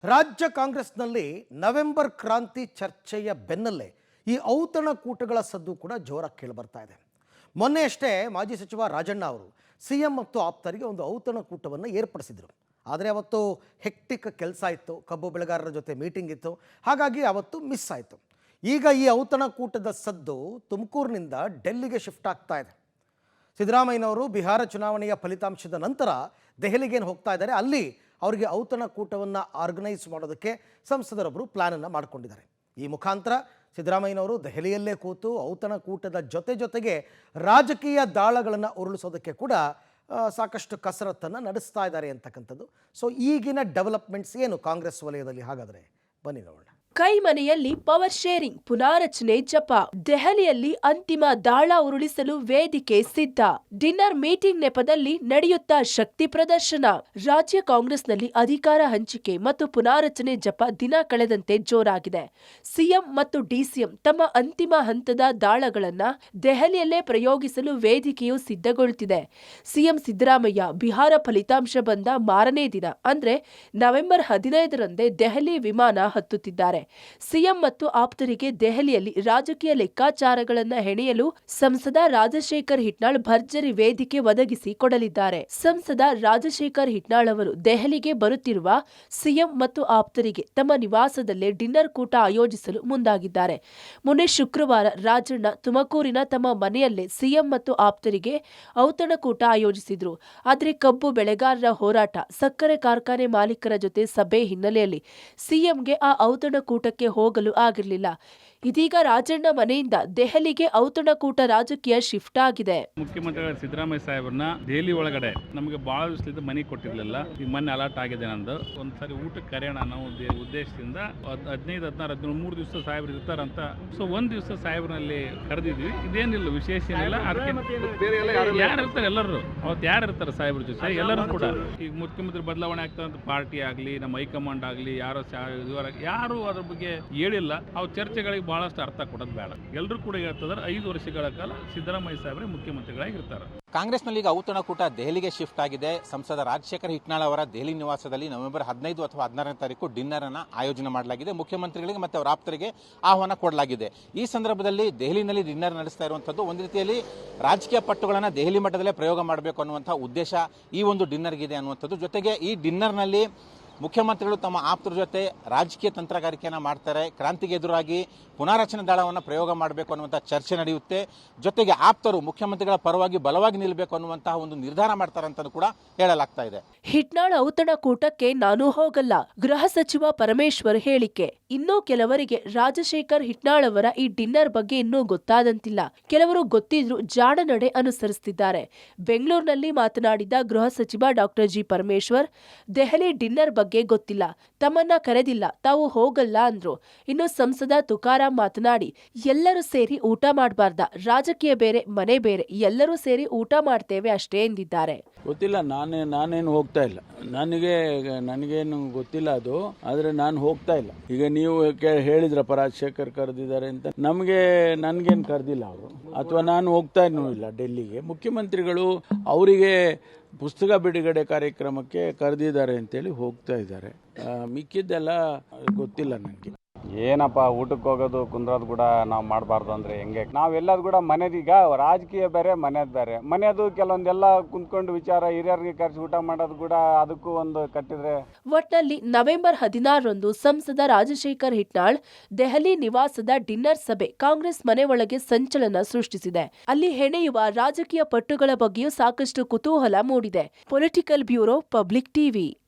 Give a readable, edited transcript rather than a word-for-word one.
ರಾಜ್ಯ ಕಾಂಗ್ರೆಸ್ನಲ್ಲಿ ನವೆಂಬರ್ ಕ್ರಾಂತಿ ಚರ್ಚೆಯ ಬೆನ್ನಲ್ಲೇ ಈ ಔತಣಕೂಟಗಳ ಸದ್ದು ಕೂಡ ಜೋರಾಗಿ ಕೇಳಿಬರ್ತಾ ಇದೆ. ಮೊನ್ನೆಯಷ್ಟೇ ಮಾಜಿ ಸಚಿವ ರಾಜಣ್ಣ ಅವರು ಸಿಎಂ ಮತ್ತು ಆಪ್ತರಿಗೆ ಒಂದು ಔತಣಕೂಟವನ್ನು ಏರ್ಪಡಿಸಿದರು. ಆದರೆ ಅವತ್ತು ಹೆಕ್ಟಿಕ್ ಕೆಲಸ ಇತ್ತು, ಕಬ್ಬು ಬೆಳೆಗಾರರ ಜೊತೆ ಮೀಟಿಂಗ್ ಇತ್ತು, ಹಾಗಾಗಿ ಅವತ್ತು ಮಿಸ್ ಆಯಿತು. ಈಗ ಈ ಔತಣಕೂಟದ ಸದ್ದು ತುಮಕೂರಿನಿಂದ ಡೆಲ್ಲಿಗೆ ಶಿಫ್ಟ್ ಆಗ್ತಾ ಇದೆ. ಸಿದ್ದರಾಮಯ್ಯನವರು ಬಿಹಾರ ಚುನಾವಣೆಯ ಫಲಿತಾಂಶದ ನಂತರ ದೆಹಲಿಗೇನು ಹೋಗ್ತಾ ಇದ್ದಾರೆ, ಅಲ್ಲಿ ಅವರಿಗೆ ಔತಣಕೂಟವನ್ನು ಆರ್ಗನೈಸ್ ಮಾಡೋದಕ್ಕೆ ಸಂಸದರೊಬ್ಬರು ಪ್ಲ್ಯಾನನ್ನು ಮಾಡಿಕೊಂಡಿದ್ದಾರೆ. ಈ ಮುಖಾಂತರ ಸಿದ್ದರಾಮಯ್ಯನವರು ದೆಹಲಿಯಲ್ಲೇ ಕೂತು ಔತಣಕೂಟದ ಜೊತೆಗೆ ರಾಜಕೀಯ ದಾಳಗಳನ್ನು ಉರುಳಿಸೋದಕ್ಕೆ ಕೂಡ ಸಾಕಷ್ಟು ಕಸರತ್ತನ್ನು ನಡೆಸ್ತಾ ಇದ್ದಾರೆ ಅಂತಕ್ಕಂಥದ್ದು. ಸೊ ಈಗಿನ ಡೆವಲಪ್ಮೆಂಟ್ಸ್ ಏನು ಕಾಂಗ್ರೆಸ್ ವಲಯದಲ್ಲಿ, ಹಾಗಾದರೆ ಬನ್ನಿ ನೋಡೋಣ. ಕೈಮನೆಯಲ್ಲಿ ಪವರ್ ಶೇರಿಂಗ್ ಪುನಾರಚನೆ ಜಪ, ದೆಹಲಿಯಲ್ಲಿ ಅಂತಿಮ ದಾಳ ಉರುಳಿಸಲು ವೇದಿಕೆ ಸಿದ್ಧ, ಡಿನ್ನರ್ ಮೀಟಿಂಗ್ ನೆಪದಲ್ಲಿ ನಡೆಯುತ್ತಾ ಶಕ್ತಿ ಪ್ರದರ್ಶನ. ರಾಜ್ಯ ಕಾಂಗ್ರೆಸ್ನಲ್ಲಿ ಅಧಿಕಾರ ಹಂಚಿಕೆ ಮತ್ತು ಪುನಾರಚನೆ ಜಪ ದಿನ ಕಳೆದಂತೆ ಜೋರಾಗಿದೆ. ಸಿಎಂ ಮತ್ತು ಡಿಸಿಎಂ ತಮ್ಮ ಅಂತಿಮ ಹಂತದ ದಾಳಗಳನ್ನ ದೆಹಲಿಯಲ್ಲೇ ಪ್ರಯೋಗಿಸಲು ವೇದಿಕೆಯು ಸಿದ್ಧಗೊಳ್ಳುತ್ತಿದೆ. ಸಿಎಂ ಸಿದ್ದರಾಮಯ್ಯ ಬಿಹಾರ ಫಲಿತಾಂಶ ಬಂದ ಮಾರನೇ ದಿನ ಅಂದ್ರೆ ನವೆಂಬರ್ 15ರಂದೇ ದೆಹಲಿ ವಿಮಾನ ಹತ್ತುತ್ತಿದ್ದಾರೆ. ಸಿಎಂ ಮತ್ತು ಆಪ್ತರಿಗೆ ದೆಹಲಿಯಲ್ಲಿ ರಾಜಕೀಯ ಲೆಕ್ಕಾಚಾರಗಳನ್ನು ಹೆಣೆಯಲು ಸಂಸದ ರಾಜಶೇಖರ್ ಹಿಟ್ನಾಳ್ ಭರ್ಜರಿ ವೇದಿಕೆ ಒದಗಿಸಿ ಕೊಡಲಿದ್ದಾರೆ. ಸಂಸದ ರಾಜಶೇಖರ್ ಹಿಟ್ನಾಳ್ ಅವರು ದೆಹಲಿಗೆ ಬರುತ್ತಿರುವ ಸಿಎಂ ಮತ್ತು ಆಪ್ತರಿಗೆ ತಮ್ಮ ನಿವಾಸದಲ್ಲೇ ಡಿನ್ನರ್ ಕೂಟ ಆಯೋಜಿಸಲು ಮುಂದಾಗಿದ್ದಾರೆ. ಮೊನ್ನೆ ಶುಕ್ರವಾರ ರಾಜಣ್ಣ ತುಮಕೂರಿನ ತಮ್ಮ ಮನೆಯಲ್ಲೇ ಸಿಎಂ ಮತ್ತು ಆಪ್ತರಿಗೆ ಔತಣಕೂಟ ಆಯೋಜಿಸಿದ್ರು. ಆದರೆ ಕಬ್ಬು ಬೆಳೆಗಾರರ ಹೋರಾಟ, ಸಕ್ಕರೆ ಕಾರ್ಖಾನೆ ಮಾಲೀಕರ ಜೊತೆ ಸಭೆ ಹಿನ್ನೆಲೆಯಲ್ಲಿ ಸಿಎಂಗೆ ಆ ಔತಣಕೂಟಕ್ಕೆ ಹೋಗಲು ಆಗಿರಲಿಲ್ಲ. ಇದೀಗ ರಾಜಣ್ಣ ಮನೆಯಿಂದ ದೆಹಲಿಗೆ ಔತಣಕೂಟ ರಾಜಕೀಯ ಶಿಫ್ಟ್ ಆಗಿದೆ. ಮುಖ್ಯಮಂತ್ರಿಗಳ ಸಿದ್ದರಾಮಯ್ಯ ಸಾಹೇಬ್ರನ್ನ ದೆಹಲಿ ಒಳಗಡೆ ನಮಗೆ ಬಹಳ ದಿವಸದಿಂದ ಮನೆ ಕೊಟ್ಟಿರಲಿಲ್ಲ. ಈಗ ಮೊನ್ನೆ ಅಲರ್ಟ್ ಆಗಿದೆ. ನಂದು ಒಂದ್ಸರಿ ಊಟಕ್ಕೆ ಕರೆಯೋಣ ಅನ್ನೋ ಉದ್ದೇಶದಿಂದ 15, 16, 13 3 ದಿವಸ ಸಾಹೇಬ್ರು ಇರ್ತಾರಂತ. ಸೊ ಒಂದ್ ದಿವಸ ಸಾಹೇಬ್ರಲ್ಲಿ ಕರೆದಿದ್ವಿ. ಇದೇನಿಲ್ಲ, ವಿಶೇಷ ಏನಿಲ್ಲ. ಯಾರು ಇರ್ತಾರೆ, ಎಲ್ಲರೂ ಅವತ್ತು ಯಾರು ಇರ್ತಾರೆ ಸಾಹೇಬ್ರ ಜೊತೆ, ಎಲ್ಲರೂ ಕೂಡ. ಈಗ ಮುಖ್ಯಮಂತ್ರಿ ಬದಲಾವಣೆ ಆಗ್ತದಂತ ಪಾರ್ಟಿ ಆಗಲಿ, ನಮ್ಮ ಹೈಕಮಾಂಡ್ ಆಗಲಿ, ಯಾರು ಅದ್ರ ಬಗ್ಗೆ ಹೇಳಿಲ್ಲ. ಅವು ಚರ್ಚೆಗಳಿಗೆ ಬಹಳಷ್ಟು ಅರ್ಥ ಕೊಡೋದು ಬೇಡ. ಎಲ್ಲರೂ ಕೂಡ ಹೇಳ್ತಿದ್ದಾರೆ 5 ವರ್ಷಗಳ ಕಾಲ ಸಿದ್ದರಾಮಯ್ಯ ಸಾಹೇಬ್ರೆ ಮುಖ್ಯಮಂತ್ರಿಗಳಾಗಿರ್ತಾರೆ. ಕಾಂಗ್ರೆಸ್ನಲ್ಲಿ ಈಗ ಔತಣಕೂಟ ದೆಹಲಿಗೆ ಶಿಫ್ಟ್ ಆಗಿದೆ. ಸಂಸದ ರಾಜಶೇಖರ್ ಹಿಟ್ನಾಳ್ ಅವರ ದೆಹಲಿ ನಿವಾಸದಲ್ಲಿ ನವೆಂಬರ್ 15 ಅಥವಾ 16ನೇ ತಾರೀಕು ಡಿನ್ನರ್ ಅನ್ನ ಆಯೋಜನೆ ಮಾಡಲಾಗಿದೆ. ಮುಖ್ಯಮಂತ್ರಿಗಳಿಗೆ ಮತ್ತು ಅವರ ಆಪ್ತರಿಗೆ ಆಹ್ವಾನ ಕೊಡಲಾಗಿದೆ. ಈ ಸಂದರ್ಭದಲ್ಲಿ ದೆಹಲಿನಲ್ಲಿ ಡಿನ್ನರ್ ನಡೆಸ್ತಾ ಇರುವಂತದ್ದು ಒಂದು ರೀತಿಯಲ್ಲಿ ರಾಜಕೀಯ ಪಟ್ಟುಗಳನ್ನು ದೆಹಲಿ ಮಟ್ಟದಲ್ಲೇ ಪ್ರಯೋಗ ಮಾಡಬೇಕು ಅನ್ನುವಂತಹ ಉದ್ದೇಶ ಈ ಒಂದು ಡಿನ್ನರ್ಗಿದೆ ಅನ್ನುವಂಥದ್ದು. ಜೊತೆಗೆ ಈ ಡಿನ್ನರ್ನಲ್ಲಿ ಮುಖ್ಯಮಂತ್ರಿಗಳು ತಮ್ಮ ಆಪ್ತರ ಜೊತೆ ರಾಜಕೀಯ ತಂತ್ರಗಾರಿಕೆಯನ್ನು ಮಾಡ್ತಾರೆ. ಕ್ರಾಂತಿಗೆ ಎದುರಾಗಿ ಪುನಾರಚನೆ ದಾಳವನ್ನು ಪ್ರಯೋಗ ಮಾಡಬೇಕು ಅನ್ನುವಂಥ ಚರ್ಚೆ ನಡೆಯುತ್ತೆ. ಜೊತೆಗೆ ಆಪ್ತರು ಮುಖ್ಯಮಂತ್ರಿಗಳ ಪರವಾಗಿ ಬಲವಾಗಿ ನಿಲ್ಲಬೇಕು ಅನ್ನುವಂತಹ ಒಂದು ನಿರ್ಧಾರ ಮಾಡ್ತಾರೆ ಅಂತ ಕೂಡ ಹೇಳಲಾಗ್ತಾ ಇದೆ. ಹಿಟ್ನಾಳ್ ಔತಣಕೂಟಕ್ಕೆ ನಾನು ಹೋಗಲ್ಲ, ಗೃಹ ಸಚಿವ ಪರಮೇಶ್ವರ್ ಹೇಳಿಕೆ. ಇನ್ನೂ ಕೆಲವರಿಗೆ ರಾಜಶೇಖರ್ ಹಿಟ್ನಾಳ್ ಅವರ ಈ ಡಿನ್ನರ್ ಬಗ್ಗೆ ಇನ್ನೂ ಗೊತ್ತಾದಂತಿಲ್ಲ. ಕೆಲವರು ಗೊತ್ತಿದ್ರು ಜಾಣ ನಡೆ ಅನುಸರಿಸುತ್ತಿದ್ದಾರೆ. ಬೆಂಗಳೂರಿನಲ್ಲಿ ಮಾತನಾಡಿದ ಗೃಹ ಸಚಿವ doctor G Parameshwar, Delhi dinner ಬಗ್ಗೆ ಗೊತ್ತಿಲ್ಲ, ತಮ್ಮನ್ನ ಕರೆದಿಲ್ಲ, ತಾವು ಹೋಗಲ್ಲ ಅಂದ್ರು. ಇನ್ನು ಸಂಸದ ತುಕಾರಾಂ ಮಾತನಾಡಿ, ಎಲ್ಲರೂ ಸೇರಿ ಊಟ ಮಾಡಬಾರ್ದ, ರಾಜಕೀಯ ಬೇರೆ ಮನೆ ಬೇರೆ, ಎಲ್ಲರೂ ಸೇರಿ ಊಟ ಮಾಡ್ತೇವೆ ಅಷ್ಟೇ ಎಂದಿದ್ದಾರೆ. ಗೊತ್ತಿಲ್ಲ, ನಾನೇನು ಹೋಗ್ತಾ ಇಲ್ಲ, ನನಗೇನು ಗೊತ್ತಿಲ್ಲ ಅದು. ಆದ್ರೆ ನಾನು ಹೋಗ್ತಾ ಇಲ್ಲ. ಈಗ ನೀವು ಹೇಳಿದ್ರಪ್ಪ ರಾಜಶೇಖರ್ ಕರೆದಿದ್ದಾರೆ ಅಂತ, ನನ್ಗೇನು ಕರೆದಿಲ್ಲ ಅವರು, ಅಥವಾ ನಾನು ಹೋಗ್ತಾ ಇಲ್ಲ ಡೆಲ್ಲಿಗೆ. ಮುಖ್ಯಮಂತ್ರಿಗಳು ಅವರಿಗೆ ಪುಸ್ತಕ ಬಿಡುಗಡೆ ಕಾರ್ಯಕ್ರಮಕ್ಕೆ ಕರೆದಿದ್ದಾರೆ ಅಂತೇಳಿ ಹೋಗ್ತಾ ಇದ್ದಾರೆ. ಮಿಕ್ಕಿದ್ದೆಲ್ಲ ಗೊತ್ತಿಲ್ಲ ನನಗೆ. ಏನಪ್ಪ ಊಟಕ್ಕೆ ಹೋಗೋದು ಕುಂದ್ರೋದು ಕೂಡ ನಾವು ಮಾಡಬಾರ್ದು ಅಂದರೆ ಹೆಂಗೆ? ನಾವೆಲ್ಲದು ಕೂಡ ಮನೆದೀಗ ರಾಜಕೀಯ ಬೇರೆ ಮನೆದು ಬೇರೆ. ಮನೆಯದು ಕೆಲವೊಂದೆಲ್ಲ ಕುಂತ್ಕೊಂಡು ವಿಚಾರ ಹಿರಿಯರಿಗೆ ಕರೆಸಿ ಊಟ ಮಾಡೋದು ಕೂಡ ಅದಕ್ಕೂ ಒಂದು ಕಟ್ಟಿದ್ರೆ. ಒಟ್ನಲ್ಲಿ ನವೆಂಬರ್ 16ರಂದು ಸಂಸದ ರಾಜಶೇಖರ್ ಹಿಟ್ನಾಳ್ ದೆಹಲಿ ನಿವಾಸದ ಡಿನ್ನರ್ ಸಭೆ ಕಾಂಗ್ರೆಸ್ ಮನೆ ಒಳಗೆ ಸಂಚಲನ ಸೃಷ್ಟಿಸಿದೆ. ಅಲ್ಲಿ ಹೆಣೆಯುವ ರಾಜಕೀಯ ಪಟ್ಟುಗಳ ಬಗ್ಗೆಯೂ ಸಾಕಷ್ಟು ಕುತೂಹಲ ಮೂಡಿದೆ. Political bureau, public TV.